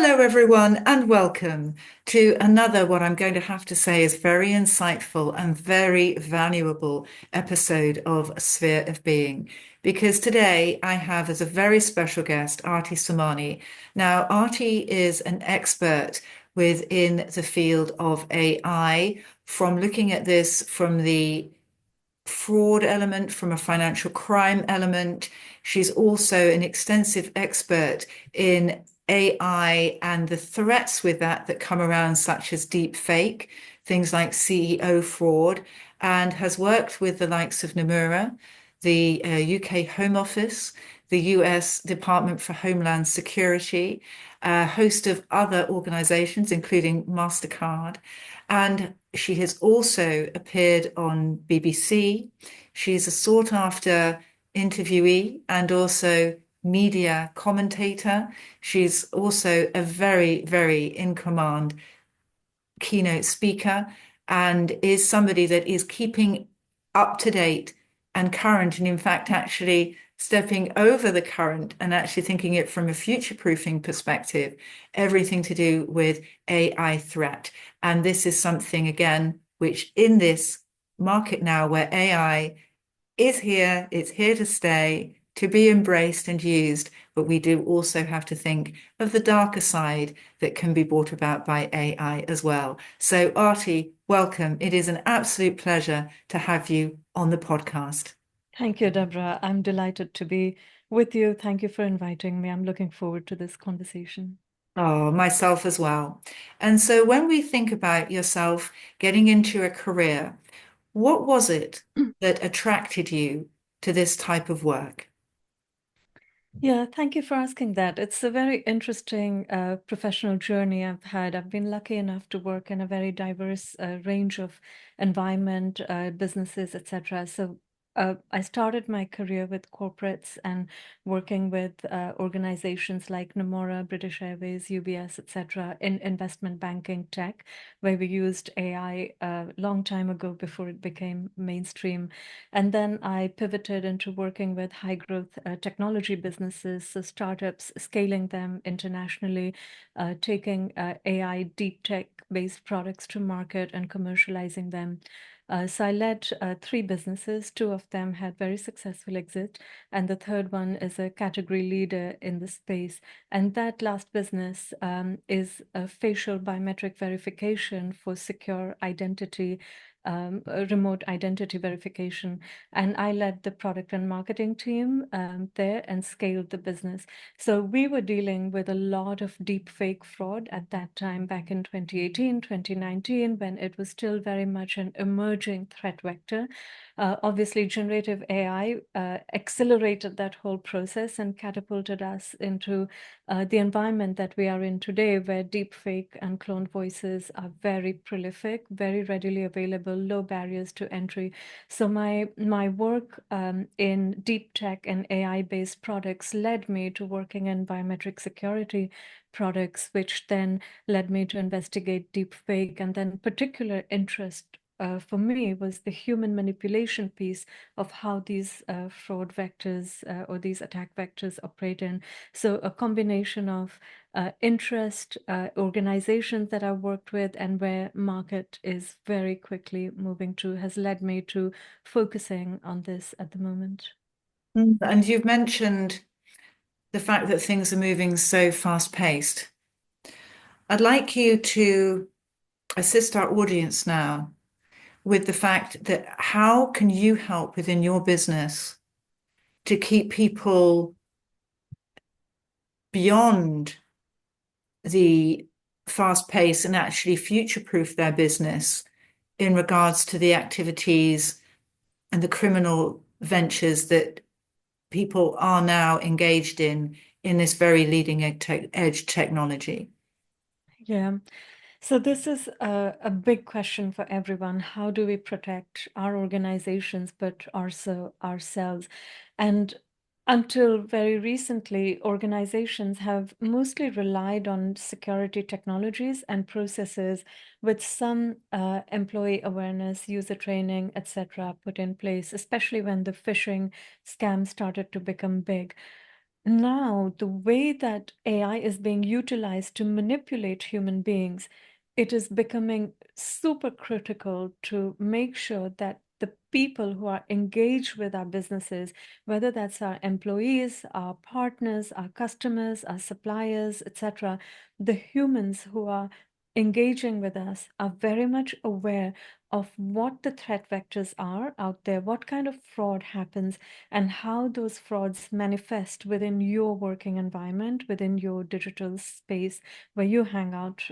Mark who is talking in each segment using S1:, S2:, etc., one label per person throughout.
S1: Hello, everyone, and welcome to another, what I'm going to have to say is very insightful and very valuable episode of Sphere of Being. Because today I have as a very special guest, Aarti Samani. Now, Aarti is an expert within the field of AI, from looking at this from the fraud element, from a financial crime element. She's also an extensive expert in AI and the threats with that come around, such as deepfake, things like CEO fraud, and has worked with the likes of Nomura, the UK Home Office, the US Department for Homeland Security, a host of other organizations, including Mastercard. And she has also appeared on BBC. She's a sought after interviewee and also media commentator. She's also a very, very in command keynote speaker and is somebody that is keeping up to date and current, and in fact, actually stepping over the current and actually thinking it from a future proofing perspective, everything to do with AI threat. And this is something, again, which in this market now where AI is here, it's here to stay, to be embraced and used, but we do also have to think of the darker side that can be brought about by AI as well. So, Aarti, welcome. It is an absolute pleasure to have you on the podcast.
S2: Thank you, Deborah. I'm delighted to be with you. Thank you for inviting me. I'm looking forward to this conversation.
S1: Oh, myself as well. And so, when we think about yourself getting into a career, what was it that attracted you to this type of work?
S2: Yeah, thank you for asking that. It's a very interesting professional journey I've had. I've been lucky enough to work in a very diverse range of environment, businesses, etc. So I started my career with corporates and working with organizations like Nomura, British Airways, UBS, etc. in investment banking tech, where we used AI a long time ago before it became mainstream. And then I pivoted into working with high growth technology businesses, so startups, scaling them internationally, taking AI deep tech based products to market and commercializing them. So I led three businesses. Two of them had very successful exit, and the third one is a category leader in the space. And that last business is a facial biometric verification for secure identity, remote identity verification. And I led the product and marketing team there and scaled the business. So we were dealing with a lot of deep fake fraud at that time, back in 2018, 2019, when it was still very much an emerging threat vector. Obviously, generative AI accelerated that whole process and catapulted us into the environment that we are in today, where deepfake and cloned voices are very prolific, very readily available, low barriers to entry. So my work in deep tech and AI-based products led me to working in biometric security products, which then led me to investigate deepfake. And then particular interest for me was the human manipulation piece of how these fraud vectors or these attack vectors operate in. So a combination of interest, organizations that I've worked with, and where market is very quickly moving to has led me to focusing on this at the moment.
S1: And you've mentioned the fact that things are moving so fast paced. I'd like you to assist our audience now with the fact that how can you help within your business to keep people beyond the fast pace and actually future proof their business in regards to the activities and the criminal ventures that people are now engaged in this very leading edge technology?
S2: Yeah. So this is a big question for everyone. How do we protect our organizations, but also ourselves? And until very recently, organizations have mostly relied on security technologies and processes with some employee awareness, user training, etc., put in place, especially when the phishing scams started to become big. now the way that AI is being utilized to manipulate human beings, it is becoming super critical to make sure that the people who are engaged with our businesses, whether that's our employees, our partners, our customers, our suppliers, etc., the humans who are engaging with us are very much aware of what the threat vectors are out there, what kind of fraud happens, and how those frauds manifest within your working environment, within your digital space where you hang out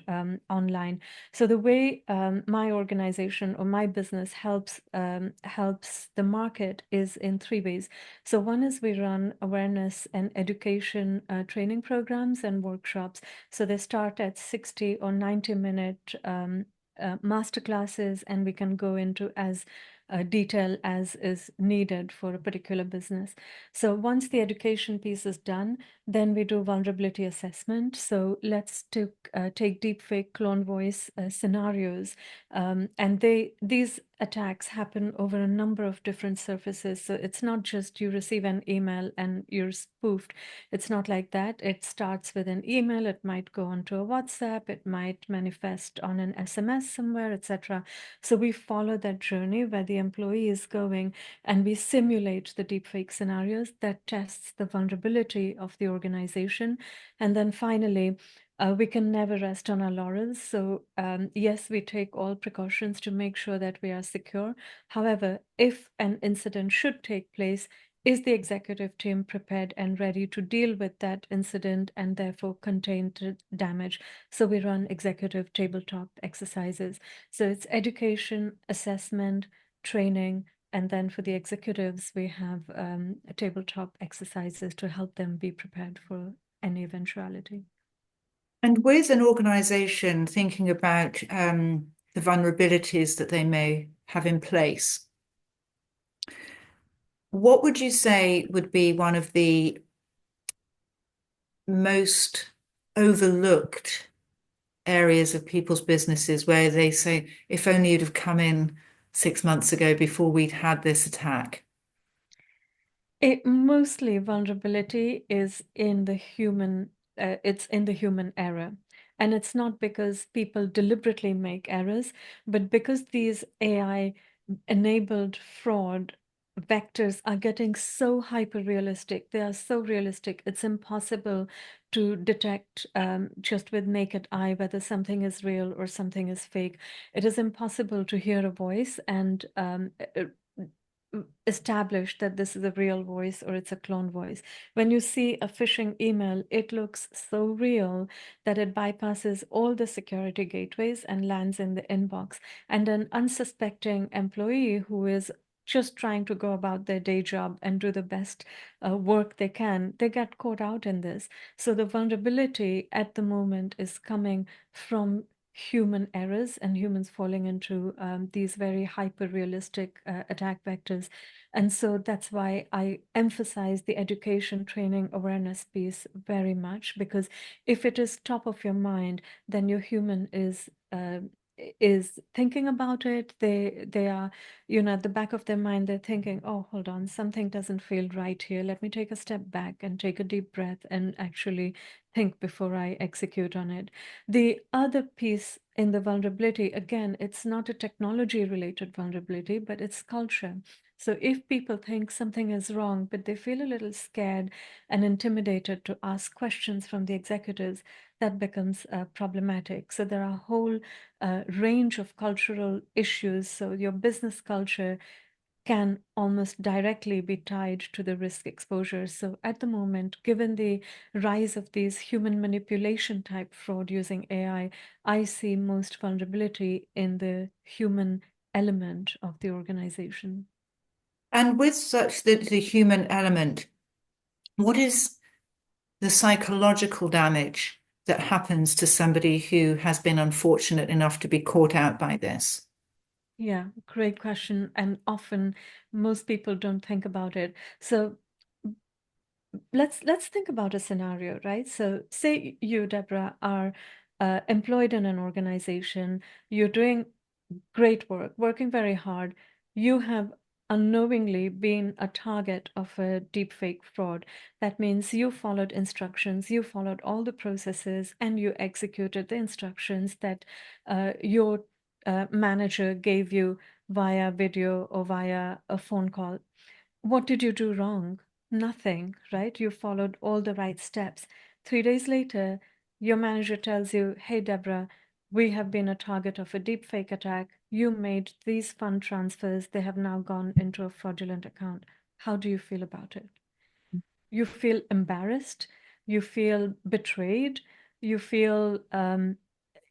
S2: online. So the way my organization or my business helps the market is in three ways. So one is we run awareness and education training programs and workshops. So they start at 60 or 90-minute master classes, and we can go into as detail as is needed for a particular business. So once the education piece is done, then we do vulnerability assessment. So let's take deepfake clone voice scenarios, and these attacks happen over a number of different surfaces. So it's not just you receive an email and you're spoofed. It's not like that. It starts with an email. It might go onto a WhatsApp. It might manifest on an SMS somewhere, etc. So we follow that journey where the employee is going, and we simulate the deepfake scenarios that tests the vulnerability of the organization. And then finally, we can never rest on our laurels. So yes, we take all precautions to make sure that we are secure. However, if an incident should take place, is the executive team prepared and ready to deal with that incident and therefore contain the damage? So we run executive tabletop exercises. So it's education, assessment, training, and then for the executives, we have tabletop exercises to help them be prepared for any eventuality.
S1: And with an organization thinking about the vulnerabilities that they may have in place, what would you say would be one of the most overlooked areas of people's businesses where they say, if only you'd have come in 6 months ago before we'd had this attack?
S2: It mostly vulnerability is in the human, it's in the human error. And it's not because people deliberately make errors, but because these AI enabled fraud vectors are getting so hyper realistic. They are so realistic. It's impossible to detect just with naked eye whether something is real or something is fake. It is impossible to hear a voice and establish that this is a real voice or it's a clone voice. When you see a phishing email, it looks so real that it bypasses all the security gateways and lands in the inbox. And an unsuspecting employee who is just trying to go about their day job and do the best work they can, they get caught out in this. So the vulnerability at the moment is coming from human errors and humans falling into these very hyper realistic attack vectors. And so that's why I emphasize the education, training, awareness piece very much, because if it is top of your mind, then your human is thinking about it. They are, at the back of their mind, they're thinking, oh, hold on, something doesn't feel right here. Let me take a step back and take a deep breath and actually think before I execute on it. The other piece in the vulnerability, again, it's not a technology related vulnerability, but it's culture. So if people think something is wrong, but they feel a little scared and intimidated to ask questions from the executives, that becomes problematic. So there are a whole range of cultural issues. So your business culture can almost directly be tied to the risk exposure. So at the moment, given the rise of these human manipulation type fraud using AI, I see most vulnerability in the human element of the organization.
S1: And with such the human element, what is the psychological damage that happens to somebody who has been unfortunate enough to be caught out by this?
S2: Yeah, great question. And often most people don't think about it. So let's think about a scenario, right? So say you, Deborah, are employed in an organization, you're doing great work, working very hard. You have unknowingly been a target of a deepfake fraud. That means you followed instructions, you followed all the processes, and you executed the instructions that your manager gave you via video or via a phone call. What did you do wrong? Nothing, right? You followed all the right steps. 3 days later, your manager tells you, hey, Deborah, we have been a target of a deepfake attack. You made these fund transfers. They have now gone into a fraudulent account. How do you feel about it? You feel embarrassed. You feel betrayed. You feel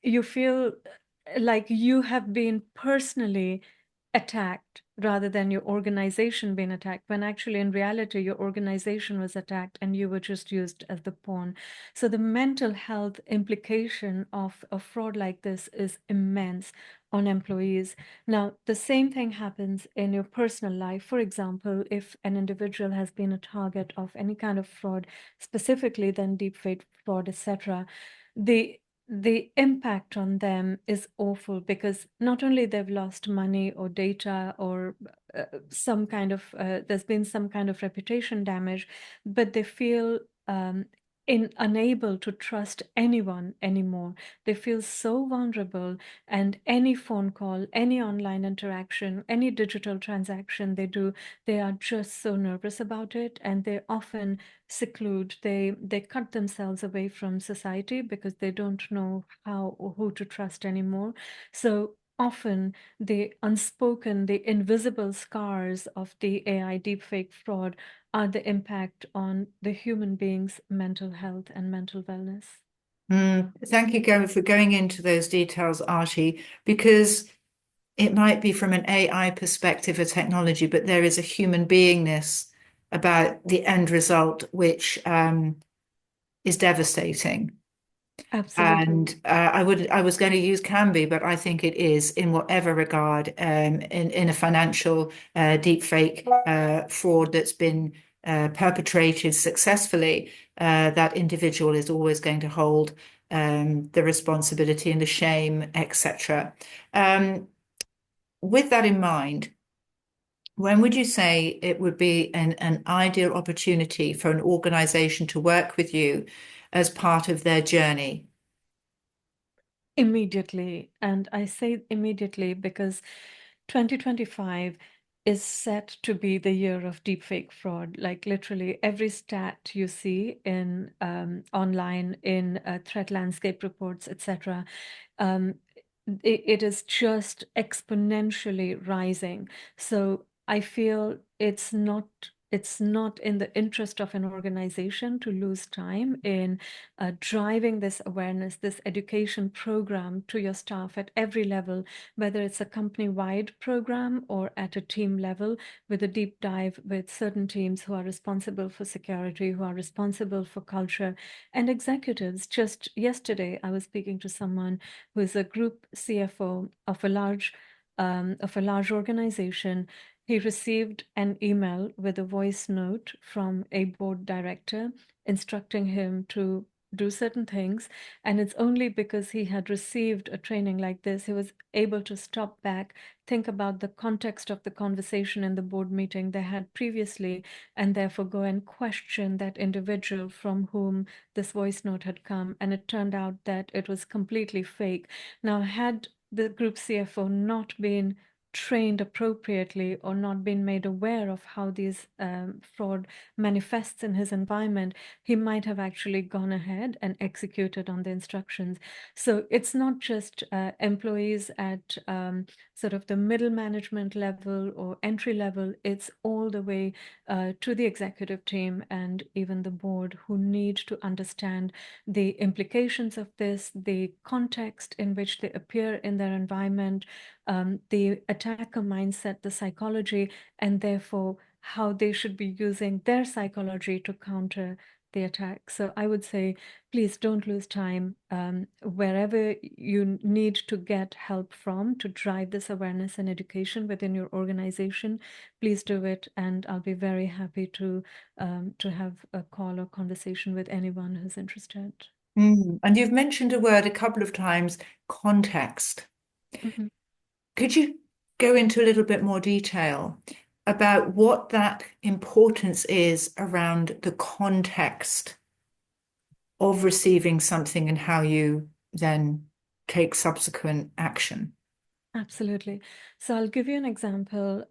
S2: you feel like you have been personally attacked rather than your organization being attacked, when actually in reality your organization was attacked and you were just used as the pawn. So the mental health implication of a fraud like this is immense on employees. Now, the same thing happens in your personal life. For example, if an individual has been a target of any kind of fraud, specifically then deepfake fraud, etc., the the impact on them is awful, because not only they've lost money or data or some kind of there's been some kind of reputation damage, but they feel unable to trust anyone anymore. They feel so vulnerable, and any phone call, any online interaction, any digital transaction they do, they are just so nervous about it, and they often seclude, they cut themselves away from society because they don't know how or who to trust anymore. So often the unspoken, the invisible scars of the AI deepfake fraud are the impact on the human being's mental health and mental wellness.
S1: Thank you, for going into those details, Archie, because it might be from an AI perspective, a technology, but there is a human beingness about the end result, which is devastating.
S2: Absolutely.
S1: And I was going to use can be, but I think it is in whatever regard, in a financial deepfake fraud that's been perpetrated successfully, that individual is always going to hold the responsibility and the shame, etc. Um, with that in mind, when would you say it would be an ideal opportunity for an organization to work with you as part of their journey?
S2: Immediately. And I say immediately because 2025 is set to be the year of deepfake fraud. Like literally every stat you see in online, in threat landscape reports, etc., um, it is just exponentially rising. So I feel it's not in the interest of an organization to lose time in driving this awareness, this education program to your staff at every level, whether it's a company-wide program or at a team level, with a deep dive with certain teams who are responsible for security, who are responsible for culture, and executives. Just yesterday, I was speaking to someone who is a group CFO of a large organization. He received an email with a voice note from a board director instructing him to do certain things. And it's only because he had received a training like this, he was able to stop back, think about the context of the conversation in the board meeting they had previously, and therefore go and question that individual from whom this voice note had come. And it turned out that it was completely fake. Now, had the group CFO not been trained appropriately or not been made aware of how these fraud manifests in his environment, he might have actually gone ahead and executed on the instructions. So it's not just employees at sort of the middle management level or entry level, it's all the way to the executive team and even the board, who need to understand the implications of this, the context in which they appear in their environment, the attacker mindset, the psychology, and therefore how they should be using their psychology to counter the attack. So I would say, please don't lose time. Wherever you need to get help from to drive this awareness and education within your organization, please do it. And I'll be very happy to have a call or conversation with anyone who's interested.
S1: And you've mentioned a word a couple of times, context.
S2: Mhm.
S1: Could you go into a little bit more detail? about what that importance is around the context of receiving something and how you then take subsequent action.
S2: Absolutely. So I'll give you an example.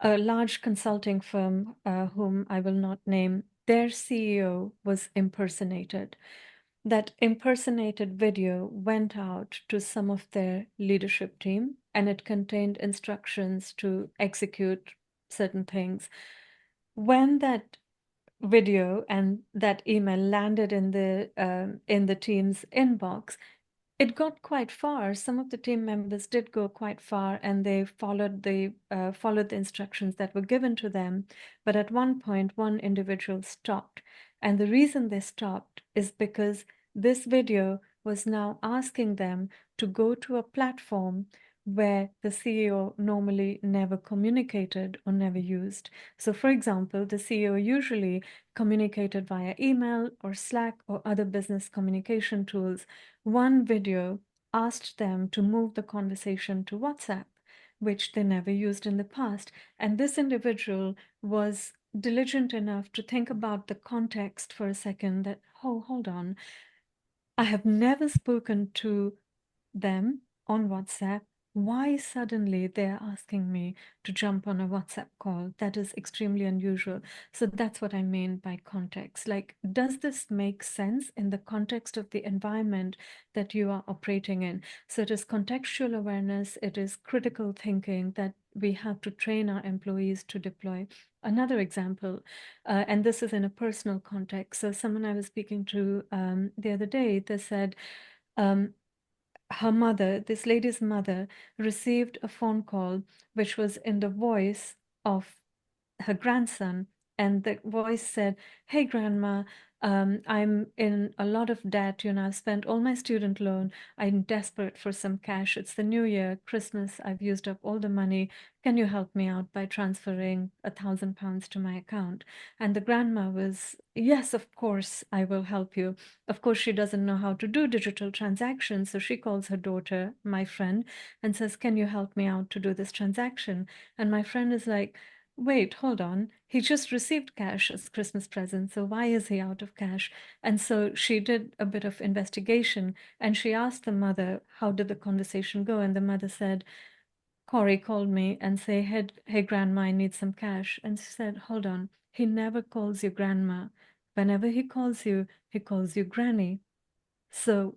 S2: A large consulting firm, whom I will not name, their CEO was impersonated. That impersonated video went out to some of their leadership team, and it contained instructions to execute certain things. When that video and that email landed in the team's inbox, it got quite far. Some of the team members did go quite far, and they followed the instructions that were given to them. But at one point, one individual stopped, and the reason they stopped is because this video was now asking them to go to a platform where the CEO normally never communicated or never used. So, for example, the CEO usually communicated via email or Slack or other business communication tools. One video asked them to move the conversation to WhatsApp, which they never used in the past. And this individual was diligent enough to think about the context for a second that, oh, hold on, I have never spoken to them on WhatsApp. Why suddenly they're asking me to jump on a WhatsApp call? That is extremely unusual. So that's what I mean by context. Like, does this make sense in the context of the environment that you are operating in? So it is contextual awareness, it is critical thinking that we have to train our employees to deploy. Another example, and this is in a personal context. So someone I was speaking to the other day, they said, um, her mother, this lady's mother, received a phone call which was in the voice of her grandson. And the voice said, "Hey, grandma, I'm in a lot of debt. I've spent all my student loan. I'm desperate for some cash. It's the new year, Christmas. I've used up all the money. Can you help me out by transferring £1,000 to my account?" And the grandma was, "Yes, of course, I will help you." Of course, she doesn't know how to do digital transactions. So she calls her daughter, my friend, and says, "Can you help me out to do this transaction?" And my friend is like, "Wait, hold on. He just received cash as Christmas present, so why is he out of cash?" And so she did a bit of investigation, and she asked the mother, how did the conversation go? And the mother said, "Corey called me and say, hey, grandma, I need some cash." And she said, "Hold on. He never calls you grandma. Whenever he calls you granny. So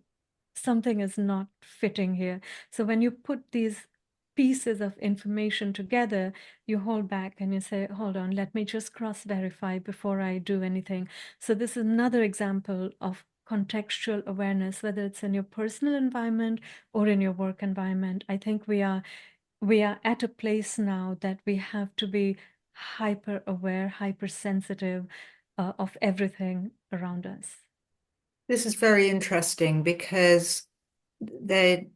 S2: something is not fitting here." So when you put these pieces of information together, you hold back and you say, "Hold on, let me just cross verify before I do anything." So this is another example of contextual awareness, whether it's in your personal environment or in your work environment. I think we are at a place now that we have to be hyper aware, hypersensitive of everything around us.
S1: This is very interesting because they're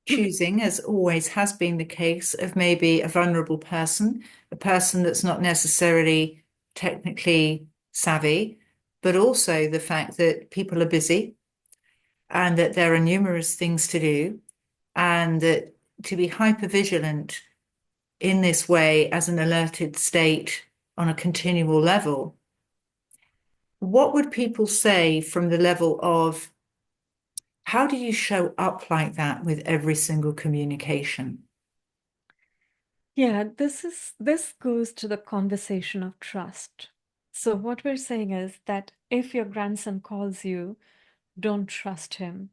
S1: choosing, as always has been the case, of maybe a vulnerable person, a person that's not necessarily technically savvy, but also the fact that people are busy and that there are numerous things to do, and that to be hyper vigilant in this way as an alerted state on a continual level. What would people say from the level of how do you show up like that with every single communication?
S2: Yeah, this goes to the conversation of trust. So what we're saying is that if your grandson calls you, don't trust him.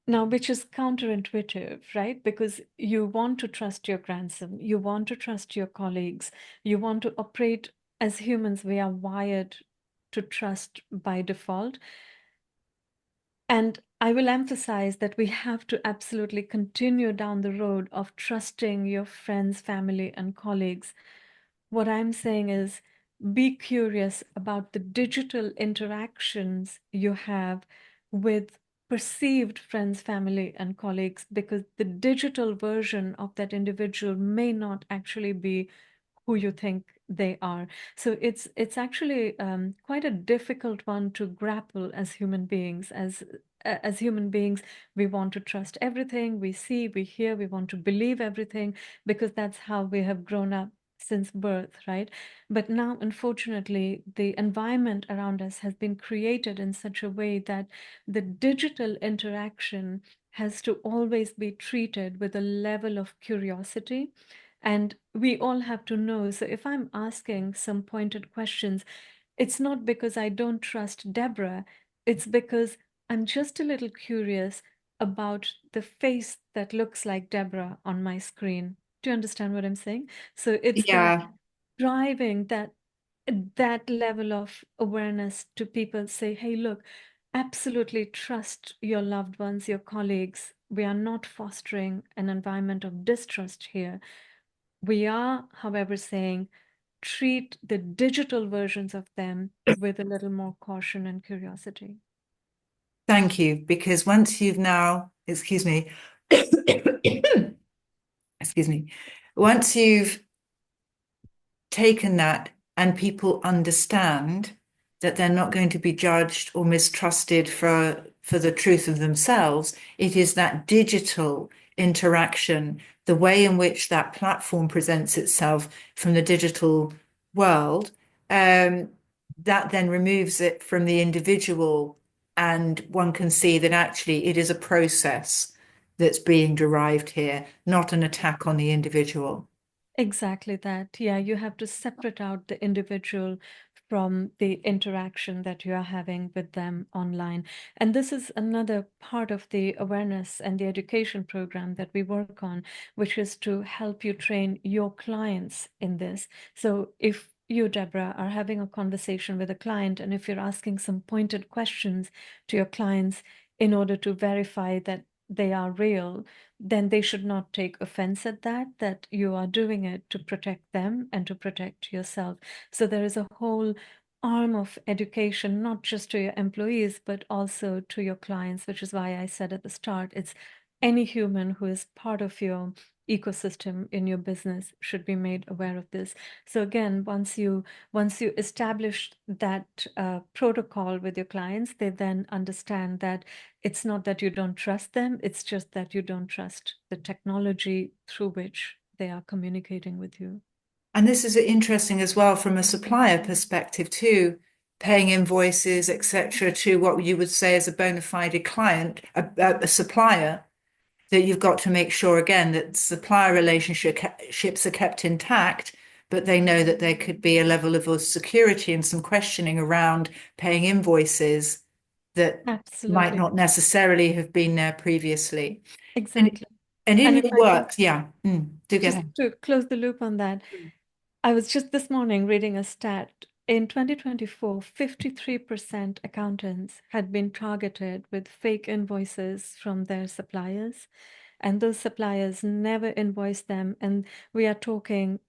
S2: Now, which is counterintuitive, right? Because you want to trust your grandson, you want to trust your colleagues, you want to operate as humans, we are wired to trust by default. And I will emphasize that we have to absolutely continue down the road of trusting your friends, family, and colleagues. What I'm saying is be curious about the digital interactions you have with perceived friends, family, and colleagues, because the digital version of that individual may not actually be who you think they are. So it's actually quite a difficult one to grapple as human beings. As human beings, we want to trust everything we see, we hear, we want to believe everything because that's how we have grown up since birth, right? But now, unfortunately, the environment around us has been created in such a way that the digital interaction has to always be treated with a level of curiosity. And we all have to know. So if I'm asking some pointed questions, it's not because I don't trust Deborah, it's because I'm just a little curious about the face that looks like Deborah on my screen. Do you understand what I'm saying? So it's that
S1: Yeah.
S2: driving that level of awareness to people say, hey, look, absolutely trust your loved ones, your colleagues. We are not fostering an environment of distrust here. We are, however, saying treat the digital versions of them with a little more caution and curiosity.
S1: Thank you. Because once you've now, excuse me, excuse me, once you've taken that and people understand that they're not going to be judged or mistrusted for the truth of themselves, it is that digital interaction, the way in which that platform presents itself from the digital world, that then removes it from the individual, and one can see that actually it is a process that's being derived here, not an attack on the individual.
S2: Exactly that. Yeah, you have to separate out the individual from the interaction that you are having with them online. And this is another part of the awareness and the education program that we work on, which is to help you train your clients in this. So if you, Deborah, are having a conversation with a client, and if you're asking some pointed questions to your clients in order to verify that they are real, then they should not take offense at that you are doing it to protect them and to protect yourself. So there is a whole arm of education, not just to your employees, but also to your clients, which is why I said at the start, it's any human who is part of your ecosystem in your business should be made aware of this. So again, once you establish that protocol with your clients, they then understand that it's not that you don't trust them, it's just that you don't trust the technology through which they are communicating with you.
S1: And this is interesting as well from a supplier perspective too, paying invoices, etc., to what you would say is a bona fide client, a supplier, that you've got to make sure again that supplier relationships are kept intact, but they know that there could be a level of security and some questioning around paying invoices that might
S2: Absolutely.
S1: not necessarily have been there previously. And
S2: Exactly.
S1: and in
S2: And if
S1: your
S2: I can
S1: work, yeah, do go
S2: just
S1: ahead.
S2: to close the loop on that, I was just this morning reading a stat. In 2024, 53% accountants had been targeted with fake invoices from their suppliers, and those suppliers never invoiced them. And we are talking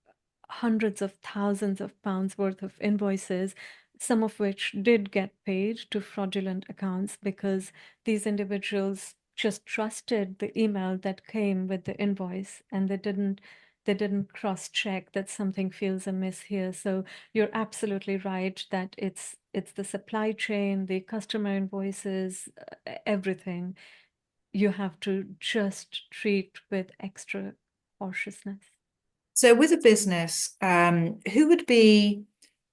S2: hundreds of thousands of pounds worth of invoices, some of which did get paid to fraudulent accounts because these individuals just trusted the email that came with the invoice and they didn't cross check that something feels amiss here. So you're absolutely right that it's the supply chain, the customer invoices, everything you have to just treat with extra cautiousness.
S1: So, with a business, who would be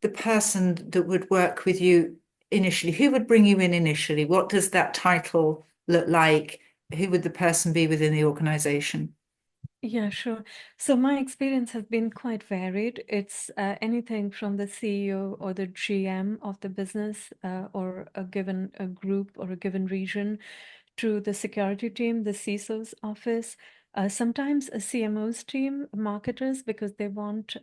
S1: the person that would work with you initially? Who would bring you in initially? What does that title look like? Who would the person be within the organization?
S2: Yeah, sure. So my experience has been quite varied. It's anything from the CEO or the GM of the business or a given a group or a given region to the security team, the CISO's office, sometimes a CMO's team, marketers, because they want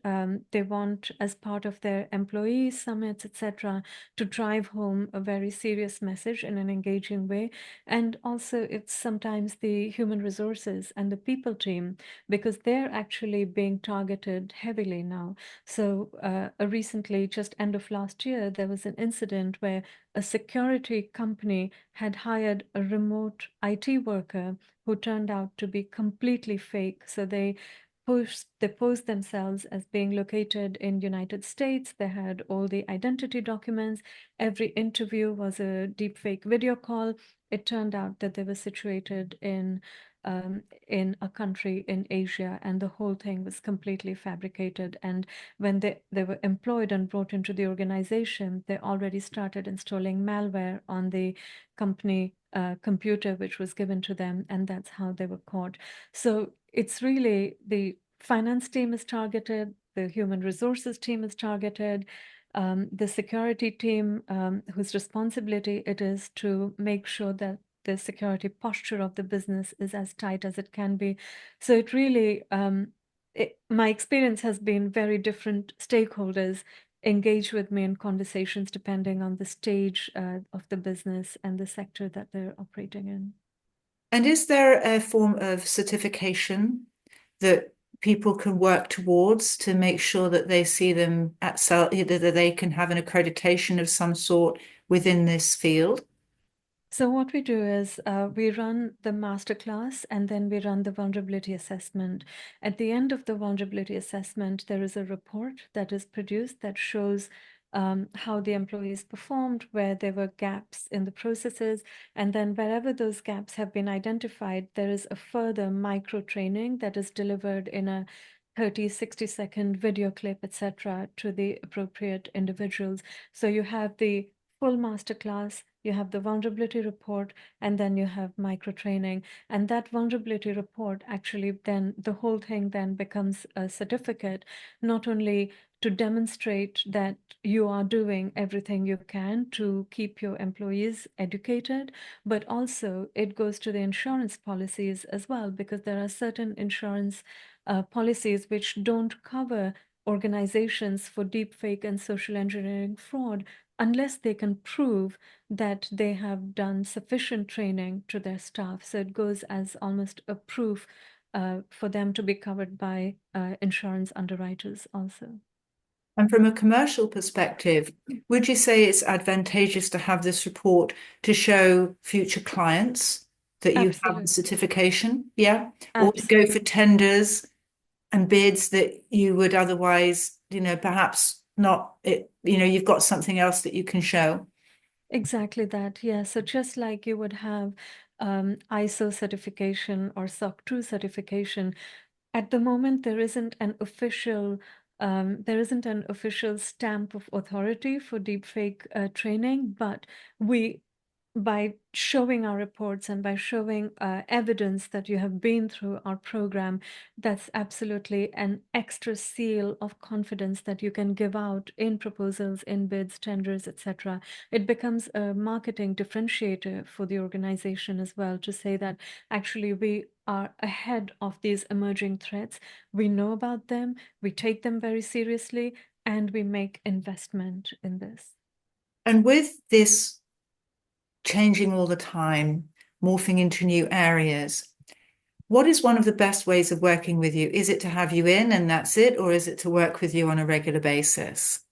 S2: as part of their employee summits, etc., to drive home a very serious message in an engaging way. And also, it's sometimes the human resources and the people team because they're actually being targeted heavily now. So, recently, just end of last year, there was an incident where a security company had hired a remote IT worker who turned out to be completely fake. So they posed themselves as being located in United States. They had all the identity documents. Every interview was a deepfake video call. It turned out that they were situated in a country in Asia, and the whole thing was completely fabricated. And when they were employed and brought into the organization, they already started installing malware on the company computer, which was given to them, and that's how they were caught. So it's really the finance team is targeted, the human resources team is targeted, the security team, whose responsibility it is to make sure that the security posture of the business is as tight as it can be. So it really, my experience has been very different stakeholders engage with me in conversations depending on the stage of the business and the sector that they're operating in.
S1: And is there a form of certification that people can work towards to make sure that they see them that they can have an accreditation of some sort within this field?
S2: So what we do is we run the masterclass and then we run the vulnerability assessment. At the end of the vulnerability assessment, there is a report that is produced that shows how the employees performed, where there were gaps in the processes, and then wherever those gaps have been identified, there is a further micro training that is delivered in a 30, 60-second video clip, etc., to the appropriate individuals. So you have the full masterclass, you have the vulnerability report, and then you have micro training. And that vulnerability report actually then the whole thing then becomes a certificate, not only to demonstrate that you are doing everything you can to keep your employees educated, but also it goes to the insurance policies as well, because there are certain insurance policies which don't cover organizations for deepfake and social engineering fraud unless they can prove that they have done sufficient training to their staff. So it goes as almost a proof for them to be covered by insurance underwriters also.
S1: And from a commercial perspective, would you say it's advantageous to have this report to show future clients that you have the
S2: Absolutely.
S1: certification? Yeah. Or to go for
S2: Absolutely.
S1: tenders and bids that you would otherwise, perhaps not, you've got something else that you can show.
S2: Exactly that. Yeah. So just like you would have ISO certification or SOC 2 certification, at the moment there isn't an official stamp of authority for deepfake training, but we by showing our reports and by showing evidence that you have been through our program, that's absolutely an extra seal of confidence that you can give out in proposals, in bids, tenders, etc. It becomes a marketing differentiator for the organization as well to say that actually we are ahead of these emerging threats. We know about them, we take them very seriously, and we make investment in this.
S1: And with this changing all the time, morphing into new areas, what is one of the best ways of working with you? Is it to have you in and that's it, or is it to work with you on a regular basis?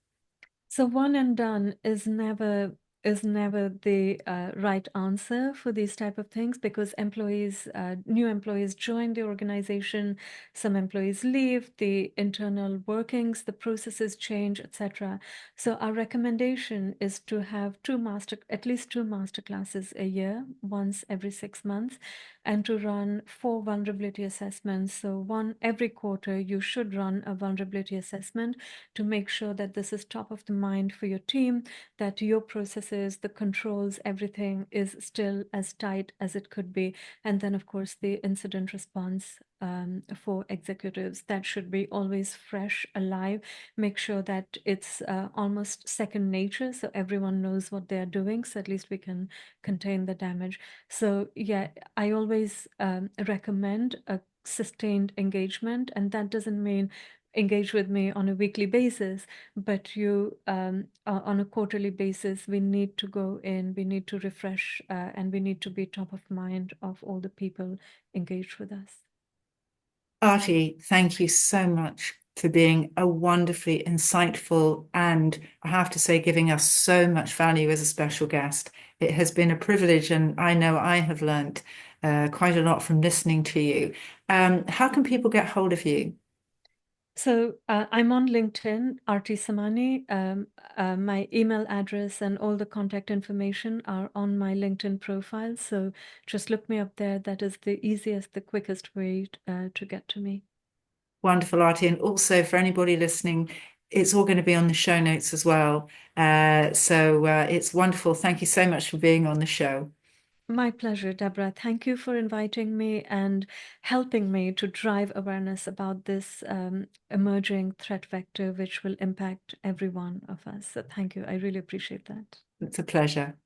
S2: So one and done is never the right answer for these type of things because new employees join the organization, some employees leave, the internal workings, the processes change, etc. So our recommendation is to have at least two master classes a year, once every 6 months, and to run 4 vulnerability assessments. So one every quarter, you should run a vulnerability assessment to make sure that this is top of the mind for your team, that your processes, the controls, everything is still as tight as it could be. And then, of course, the incident response for executives that should be always fresh, alive. Make sure that it's almost second nature, so everyone knows what they're doing, so at least we can contain the damage. So, yeah, I always recommend a sustained engagement, and that doesn't mean engage with me on a weekly basis, but you on a quarterly basis, we need to go in, we need to refresh, and we need to be top of mind of all the people engaged with us.
S1: Aarti, thank you so much for being a wonderfully insightful and I have to say, giving us so much value as a special guest. It has been a privilege, and I know I have learnt quite a lot from listening to you. How can people get hold of you?
S2: So I'm on LinkedIn, Aarti Samani. My email address and all the contact information are on my LinkedIn profile. So just look me up there. That is the easiest, the quickest way to get to me.
S1: Wonderful, Artie. And also for anybody listening, it's all going to be on the show notes as well. It's wonderful. Thank you so much for being on the show.
S2: My pleasure, Deborah. Thank you for inviting me and helping me to drive awareness about this emerging threat vector, which will impact every one of us. So thank you. I really appreciate that.
S1: It's a pleasure.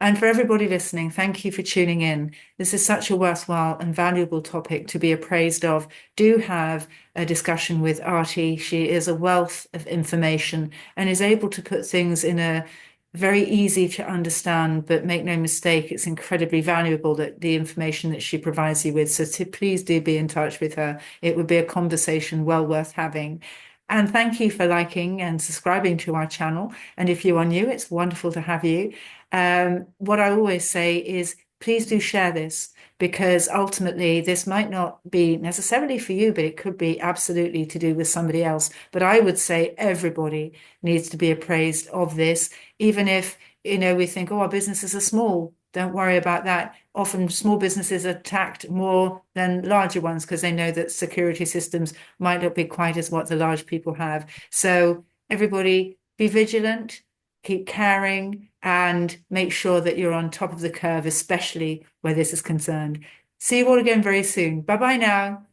S1: And for everybody listening, thank you for tuning in. This is such a worthwhile and valuable topic to be appraised of. Do have a discussion with Artie. She is a wealth of information and is able to put things in a very easy to understand, but make no mistake, it's incredibly valuable that the information that she provides you with. So please do be in touch with her. It would be a conversation well worth having. And thank you for liking and subscribing to our channel. And if you are new, it's wonderful to have you. What I always say is please do share this because ultimately this might not be necessarily for you, but it could be absolutely to do with somebody else. But I would say everybody needs to be appraised of this, even if, we think, oh, our businesses are small. Don't worry about that. Often small businesses are attacked more than larger ones because they know that security systems might not be quite as what the large people have. So everybody be vigilant, keep caring, and make sure that you're on top of the curve, especially where this is concerned. See you all again very soon. Bye bye now.